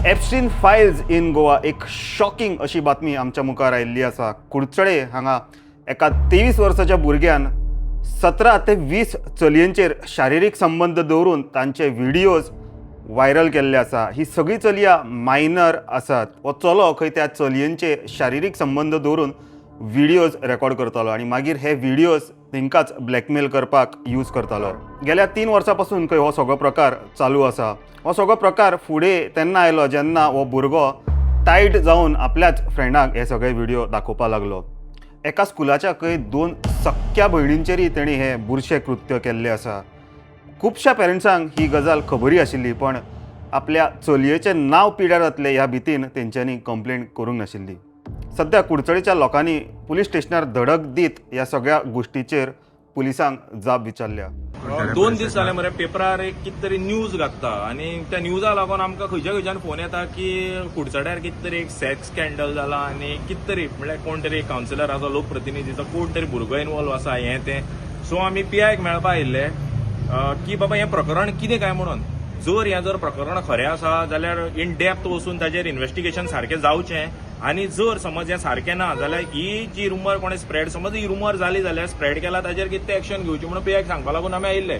Epstein Fayol's in Goa एक shocking अशी बातमी आमच्या मुखार आयिल्ली आसा। कुडचडे हांगा एका 23 वर्साच्या भुरग्यान 17 ते 20 चलयेंचेर शारिरीक संबंध दवरून तांचे व्हिडिओज व्हायरल केल्ले आसा। ही सगळी चलयां मायनर आसात। हो चलो खंय त्या चलयेंचे शारिरीक संबंध दवरून व्हिडिओज रेकॉर्ड करतालो आणि मागीर हे व्हिडिओज तांकांच ब्लॅकमेल करपाक यूज करतालो। गेल्या 3 वर्सां पासून खंय हो सगळो प्रकार चालू आसा। हो सगळो प्रकार फुडें तेन्ना आयलो जेन्ना हो भुरगो टायट जावन आपल्याच फ्रेंडाक हे सगळे व्हिडिओ दाखोवपाक लागलो। एका स्कुलाच्या खंय 2 सख्या भयणींचेरय तेणी हे बुरशे कृत्य केल्ले आसा। खुबश्या पेरंट्सांक ही गजाल खबरी आशिल्ली, पण आपल्या चलयेचें नांव पिड्यार जातलें ह्या भीतीन तेंच्यांनी कंप्लेंट करूंक नाशिल्ली। सध्या कुडचडेच्या लोकांनी पुलीस स्टेशनार धडक दीत ह्या सगळ्या गोष्टीचेर पुलिसांक जाप विचारल्या। 2 दीस जाले मरे पेपरार एक कितें तरी न्यूज लागता आनी त्या न्यूजा लागून आमकां खंयच्यान फोन येता की कुडचड्यार कितें तरी एक सेक्स स्कॅन्डल जाला आनी कितें तरी म्हळ्यार कोण तरी कावन्सिलर आसा, लोकप्रतिनिधीचो कोण तरी भुरगो इनवॉल्व आसा हें तें। सो आमी PIक मेळपा आयिल्ले की बाबा हें प्रकरण कितें काय म्हणून। जर प्रकरण खरें आसा जाल्यार इन डेप्थ वचून ताजेर इन्व्हेस्टिगेशन सारकें जावचें आनी जर समज हें सारकें ना जाल्यार ही जी रुमर कोणें स्प्रेड, समज ही रुमर जाली जाल्यार स्प्रेड केला ताजेर कितें एक्शन घेवची म्हणून PIक सांगपा लागून आमी आयिल्ले।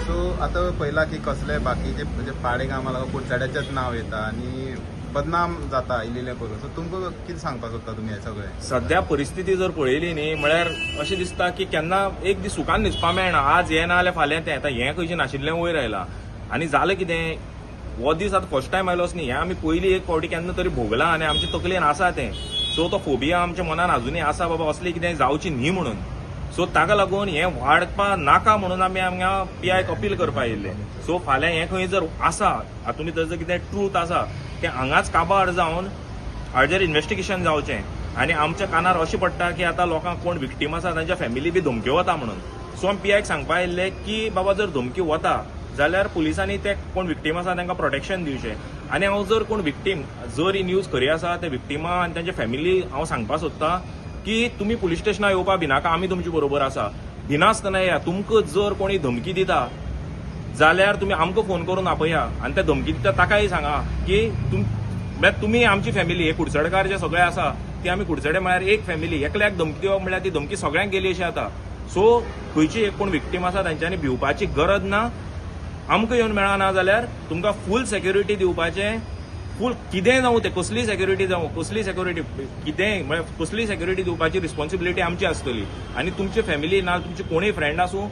सो आता पहिला की कसले बाकीचे म्हणजे पाडे कामाला कुडचड्याचेच नाव येता आणि बदनाम जाता इल्लें करून। सो तुमकां कितें सांगपाक सोदता तुमी हे सगळे? सध्या परिस्थिती जर पळयली न्ही म्हळ्यार अशें दिसता की केन्ना एक दीस सुखान न्हिदपा मेळना। आज हें ना जाल्यार फाल्यां तें येता, हें खंयचें नाशिल्लें वयर आयलां। आनी जालें कितें, हो दीस आतां फर्स्ट टायम आयलोच न्ही, हें आमी पयलीं एक फावटी केन्ना तरी भोगलां आनी आमचे तकलेन आसा तें। सो तो फोबिया आमच्या मनान अजुनूय आसा बाबा असलें कितें जावची न्ही म्हणून। सो ताका लागून हें वाडपा नाका म्हणून आमी हांगा PIक अपील करपा आयिल्ले। सो फाल्यां हें खंय जर आसा, हातूंत जर कितें ट्रूथ आसा तें हांगाच काबार जावन हाजेर इन्व्हेस्टिगेशन जावचें। आनी आमच्या कानार अशें पडटा की आतां लोकांक कोण विक्टीम आसा तांच्या फॅमिली बी धमक्यो वता म्हणून। सो आमी PIक सांगपा आयिल्ले की बाबा जर धमकी वता जाल्यार पुलिसांनी ते कोण विक्टीम आसा तांकां प्रोटेक्शन दिवचें। आनी हांव जर कोण विक्टीम जर ही न्यूज खरी आसा ते विक्टिमा आनी तांच्या फॅमिली हांव सांगपा सोदतां की तुमी पुलीस स्टेशनार येवपा भिनाका, आमी तुमचे बरोबर आसा। भिनासतना या, तुमकां जर कोणी धमकी दिता जाल्यार तुमी आमकां फोन करून आपया आनी त्या धमकी दिता ताकाय सांगा की तुमी आमची फॅमिली, हे कुडचडेकार जे सगळे आसा ती आमी कुडचडे म्हळ्यार एक फॅमिली, एकल्याक धमकी दिवप म्हळ्यार ती धमकी सगळ्यांक गेली अशी जाता। सो खंयची एक कोण विक्टीम आसा तांच्यांनी भिवपाची गरज ना। आमकां येवन मेळना जाल्यार तुमकां फूल सेक्युरिटी दिवपाचें, फूल कितेंय जावं तें, कसली सेक्युरिटी जावं, कसली सेक्युरिटी कितेंय म्हळ्यार कसली सेक्युरिटी दिवपाची रिस्पॉन्सिबिलिटी आमची आसतली। आनी तुमची फॅमिली ना, तुमचे कोणूय फ्रेंड आसूं,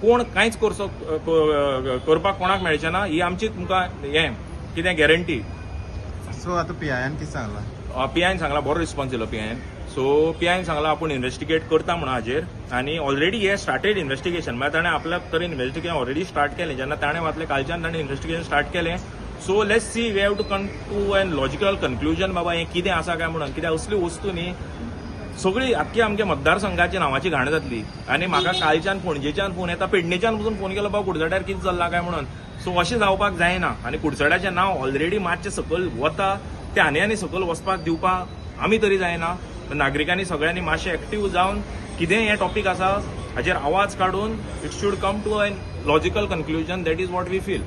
कोण कांयच करपाक कोणाक मेळचें ना, ही आमची तुमकां हें कितें गॅरंटी। सो आता PIन कितें सांगला? PIन सांगला बरो रिस्पॉन्स दिलो PIन। सो PIन सांगला आपूण इन्व्हेस्टिगेट करता म्हणून हाजेर, आनी ऑलरेडी हे स्टार्टेड इन्व्हेस्टिगेशन, म्हळ्यार ताणें आपल्या तरेन इन्व्हेस्टिगेशन ऑलरेडी स्टार्ट केलें। जेन्ना ताणें वाचलें कालच्यान ताणें इन्व्हेस्टिगेशन स्टार्ट केलें। So let's see, we have to come to an logical conclusion बाबा हें कितें आसा काय म्हणून। कित्याक असली वस्तू न्ही सगळी आख्खी आमच्या मतदारसंघाची नांवाची घाण जातली। आनी म्हाका कालच्यान पणजेच्यान फोन येता, पेडणेच्यान पसून फोन केलो बाबा कुडचड्यार कितें चल्लां काय म्हणून। सो अशें जावपाक जायना आनी कुडचड्याचें नांव ऑलरेडी मातशें सकयल वता, तें आनी सकयल वचपाक दिवपाक आमी तरी जायना। नागरिकांनी सगळ्यांनी मातशें एक्टीव जावन कितेंय हें टॉपीक आसा हाजेर आवाज काडून it should come to an logical conclusion. That is what we feel.